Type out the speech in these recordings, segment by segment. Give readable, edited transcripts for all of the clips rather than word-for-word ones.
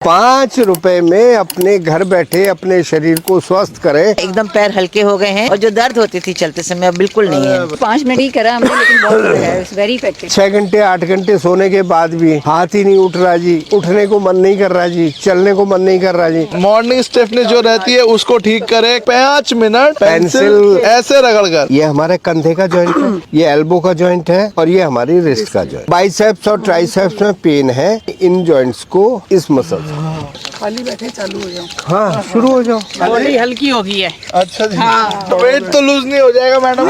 5 रुपए में अपने घर बैठे अपने शरीर को स्वस्थ करें। एकदम पैर हल्के हो गए हैं और जो दर्द होती थी चलते समय अब बिल्कुल नहीं है। 5 मिनट ही करा हमने, लेकिन बहुत है, वेरी इफेक्टिव। 6 घंटे 8 घंटे सोने के बाद भी हाथ ही नहीं उठ रहा जी, उठने को मन नहीं कर रहा जी, चलने को मन नहीं कर रहा जी। मॉर्निंग स्टिफनेस जो रहती है उसको ठीक करे। 5 मिनट पेंसिल ऐसे रगड़ कर। ये हमारे कंधे का जॉइंट है, ये एल्बो का जॉइंट है और ये हमारी रिस्ट का जॉइंट। बाइसेप्स और ट्राइसेप्स में पेन है, इन जॉइंट्स को इस मसल खाली बैठे चालू हो जाओ। हाँ शुरू हो जाओ। बॉडी हल्की हो गई है। अच्छा जी, तो वेट तो लूज नहीं हो जाएगा मैडम?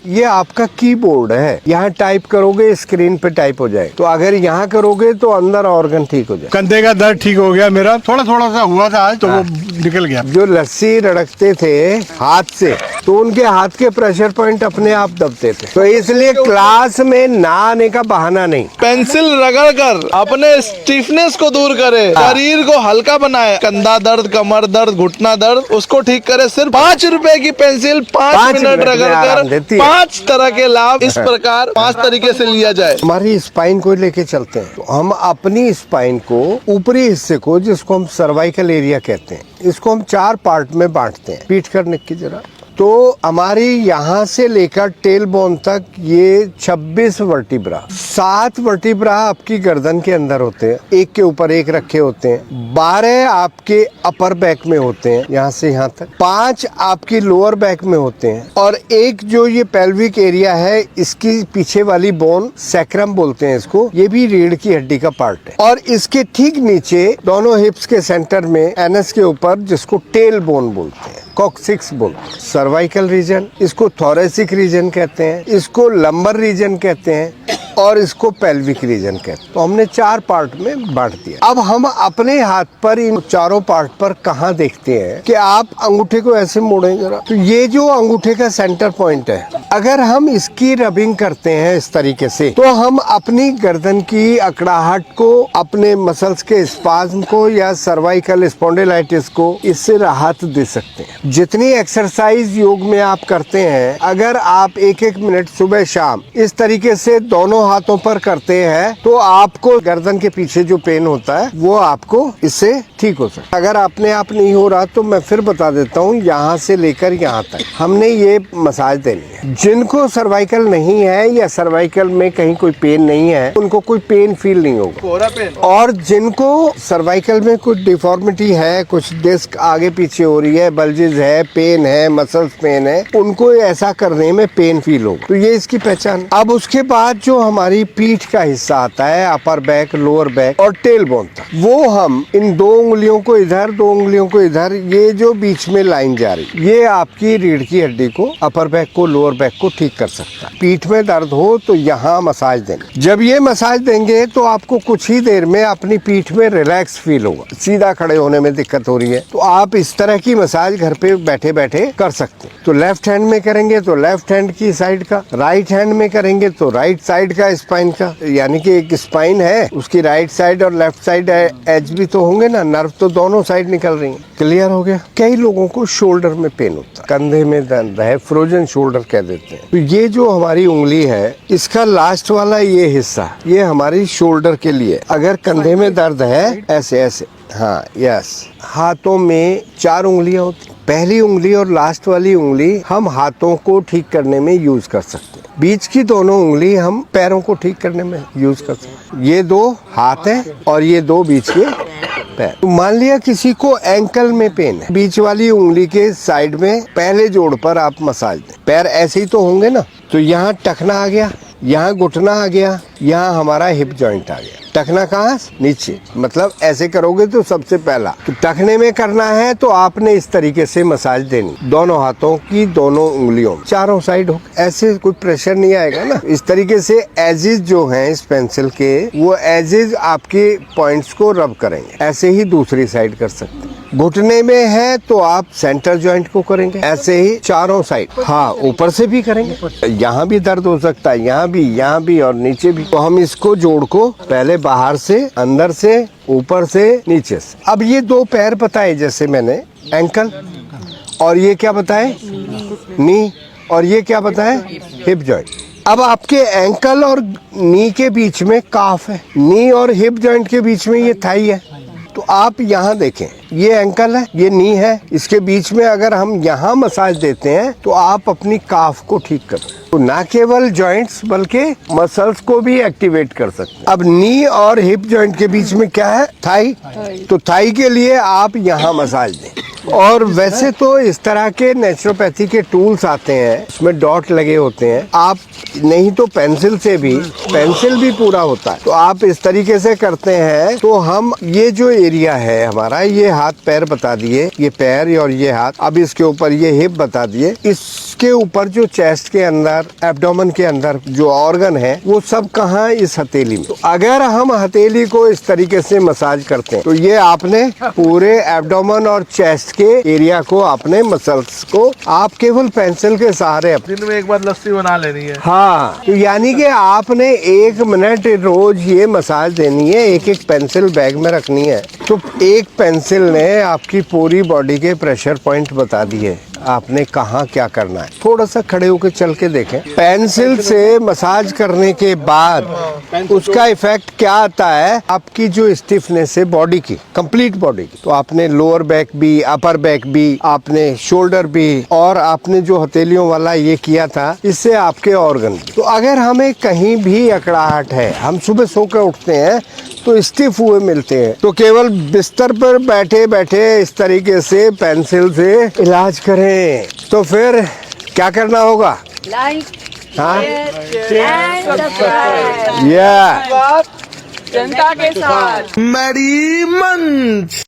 ये आपका कीबोर्ड है, यहाँ टाइप करोगे स्क्रीन पे टाइप हो जाए, तो अगर यहाँ करोगे तो अंदर ऑर्गन ठीक हो जाए। कंधे का दर्द ठीक हो गया मेरा, थोड़ा थोड़ा सा हुआ था आज, तो वो निकल गया। जो लस्सी रड़कते थे हाथ से, तो उनके हाथ के प्रेशर पॉइंट अपने आप दबते थे, तो इसलिए क्लास में ना आने का बहाना नहीं। पेंसिल रगड़ कर अपने स्टिफनेस को दूर करे, शरीर को हल्का बनाए। कंधा दर्द, कमर दर्द, घुटना दर्द, उसको ठीक करे। सिर्फ 5 रुपए की पेंसिल 5 मिनट रगड़ कर 5 तरह के लाभ इस प्रकार 5 तरीके से लिया जाए। हमारी स्पाइन को लेके चलते हैं, तो हम अपनी स्पाइन को ऊपरी हिस्से को, जिसको हम सर्वाइकल एरिया कहते हैं, इसको हम 4 पार्ट में बांटते हैं। पीठ करने की जरा, तो हमारी यहाँ से लेकर टेल बोन तक ये 26 वर्टिब्रा, 7 वर्टिब्रा आपकी गर्दन के अंदर होते हैं, एक के ऊपर एक रखे होते हैं। 12 आपके अपर बैक में होते हैं, यहाँ से यहाँ तक। 5 आपकी लोअर बैक में होते हैं, और एक जो ये पेल्विक एरिया है, इसकी पीछे वाली बोन सैक्रम बोलते हैं इसको, ये भी रीढ़ की हड्डी का पार्ट है। और इसके ठीक नीचे दोनों हिप्स के सेंटर में एनस के ऊपर, जिसको टेल बोन बोलते हैं, कॉक्सिक्स बोलते हैं। सर्वाइकल रीजन, इसको थोरेसिक रीजन कहते हैं, इसको लंबर रीजन कहते हैं, और इसको पेल्विक रीजन कहते हैं। तो हमने 4 पार्ट में बांट दिया। अब हम अपने हाथ पर इन चारों पार्ट पर कहाँ देखते हैं कि आप अंगूठे को ऐसे मोड़ें जरा, तो ये जो अंगूठे का सेंटर पॉइंट है, अगर हम इसकी रबिंग करते हैं इस तरीके से, तो हम अपनी गर्दन की अकड़ाहट को, अपने मसल्स के स्पाज्म को या सर्वाइकल स्पॉन्डिलाइटिस को इससे राहत दे सकते हैं। जितनी एक्सरसाइज योग में आप करते हैं, अगर आप 1-1 मिनट सुबह शाम इस तरीके से दोनों हाथों पर करते हैं, तो आपको गर्दन के पीछे जो पेन होता है वो आपको इससे ठीक हो सकता है। अगर अपने आप नहीं हो रहा तो मैं फिर बता देता हूँ, यहाँ से लेकर यहाँ तक हमने ये मसाज देनी है। जिनको सर्वाइकल नहीं है या सर्वाइकल में कहीं कोई पेन नहीं है, उनको कोई पेन फील नहीं होगा। और जिनको सर्वाइकल में कुछ डिफॉर्मिटी है, कुछ डिस्क आगे पीछे हो रही है, बल्जेस है, पेन है, मसल्स पेन है, उनको ऐसा करने में पेन फील होगा। तो ये इसकी पहचान। अब उसके बाद जो हमारी पीठ का हिस्सा आता है, अपर बैक, लोअर बैक और टेल बोन तक, वो हम इन 2 उंगलियों को इधर, 2 उंगलियों को इधर, ये जो बीच में लाइन जा रही, ये आपकी रीढ़ की हड्डी को, अपर बैक को, लोअर बैक को ठीक कर सकता है। पीठ में दर्द हो तो यहाँ मसाज देंगे। जब ये मसाज देंगे तो आपको कुछ ही देर में अपनी पीठ में रिलैक्स फील होगा। सीधा खड़े होने में दिक्कत हो रही है तो आप इस तरह की मसाज घर पे बैठे बैठे कर सकते हैं। तो लेफ्ट हैंड में करेंगे तो लेफ्ट हैंड की साइड का, राइट हैंड में करेंगे तो राइट साइड का स्पाइन का, यानी कि एक स्पाइन है, उसकी राइट साइड और लेफ्ट साइड एज भी तो होंगे ना, नर्व तो दोनों साइड निकल रही है। क्लियर हो गया? कई लोगों को शोल्डर में पेन होता है, कंधे में दर्द है, फ्रोजन शोल्डर कह देते हैं। तो ये जो हमारी उंगली है, इसका लास्ट वाला ये हिस्सा, ये हमारी शोल्डर के लिए। अगर कंधे में दर्द है, ऐसे ऐसे, हाँ यस। हाथों में 4 उंगलियां होती, पहली उंगली और लास्ट वाली उंगली हम हाथों को ठीक करने में यूज कर सकते हैं। बीच की दोनों उंगली हम पैरों को ठीक करने में यूज कर सकते हैं। ये 2 हाथ हैं और ये 2 बीच के पैर। तो मान लिया किसी को एंकल में पेन है, बीच वाली उंगली के साइड में पहले जोड़ पर आप मसाज दें। पैर ऐसे ही तो होंगे ना, तो यहाँ टखना आ गया, यहाँ घुटना आ गया, यहाँ हमारा हिप जॉइंट आ गया। टखना कहाँ? नीचे, मतलब ऐसे करोगे तो सबसे पहला तो टखने में करना है, तो आपने इस तरीके से मसाज देनी, दोनों हाथों की, दोनों उंगलियों, चारों साइड हो। ऐसे कोई प्रेशर नहीं आएगा ना। इस तरीके से एजेस जो हैं इस पेंसिल के, वो एजेस आपके पॉइंट्स को रब करेंगे। ऐसे ही दूसरी साइड कर सकते हैं। घुटने में है तो आप सेंटर जॉइंट को करेंगे, ऐसे ही चारों साइड। हाँ, ऊपर से भी करेंगे, यहाँ भी दर्द हो सकता है, यहाँ भी और नीचे भी। तो हम इसको जोड़ को पहले बाहर से, अंदर से, ऊपर से, नीचे से। अब ये 2 पैर बताए, जैसे मैंने एंकल, और ये क्या बताए? नी, और ये क्या बताए? Hip joint. अब आपके एंकल और नी के बीच में काफ है, नी और हिप जॉइंट के बीच में ये थाई है। तो आप यहाँ देखें, ये एंकल है, ये नी है, इसके बीच में अगर हम यहाँ मसाज देते हैं तो आप अपनी काफ को ठीक कर सकते हैं। तो ना केवल जॉइंट्स बल्कि मसल्स को भी एक्टिवेट कर सकते हैं। अब नी और हिप जॉइंट के बीच में क्या है? थाई। तो थाई के लिए आप यहाँ मसाज दें। और वैसे तो इस तरह के नेचुरोपैथी के टूल्स आते हैं, उसमें डॉट लगे होते हैं। आप नहीं तो पेंसिल से भी, पेंसिल भी पूरा होता है। तो आप इस तरीके से करते हैं तो हम ये जो एरिया है हमारा, ये हाथ पैर बता दिए, ये पैर और ये हाथ, अब इसके ऊपर ये हिप बता दिए, इसके ऊपर जो चेस्ट के अंदर, एब्डोमेन के अंदर जो ऑर्गन है वो सब कहाँ? इस हथेली में। तो अगर हम हथेली को इस तरीके से मसाज करते हैं तो ये आपने पूरे एब्डोमेन और चेस्ट के एरिया को, आपने मसल्स को आप केवल पेंसिल के सहारे दिन में एक बार लस्सी बना लेनी है। हाँ, तो यानी कि आपने 1 मिनट रोज ये मसाज देनी है, एक एक पेंसिल बैग में रखनी है। तो एक पेंसिल ने आपकी पूरी बॉडी के प्रेशर पॉइंट बता दिए, आपने कहाँ क्या करना है। थोड़ा सा खड़े होकर चल के देखें। पेंसिल से मसाज करने के बाद उसका इफेक्ट क्या आता है? आपकी जो स्टिफनेस है बॉडी की, कंप्लीट बॉडी की, तो आपने लोअर बैक भी, अपर बैक भी, आपने शोल्डर भी, और आपने जो हथेलियों वाला ये किया था, इससे आपके ऑर्गन। तो अगर हमें कहीं भी अकड़ाहट है, हम सुबह सो कर उठते हैं तो स्टिफ हुए मिलते हैं, तो केवल बिस्तर पर बैठे बैठे इस तरीके से पेंसिल से इलाज करें। तो फिर क्या करना होगा? लाइक, हाँ, एंड सब्सक्राइब। या जनता के साथ। मेरी मंच।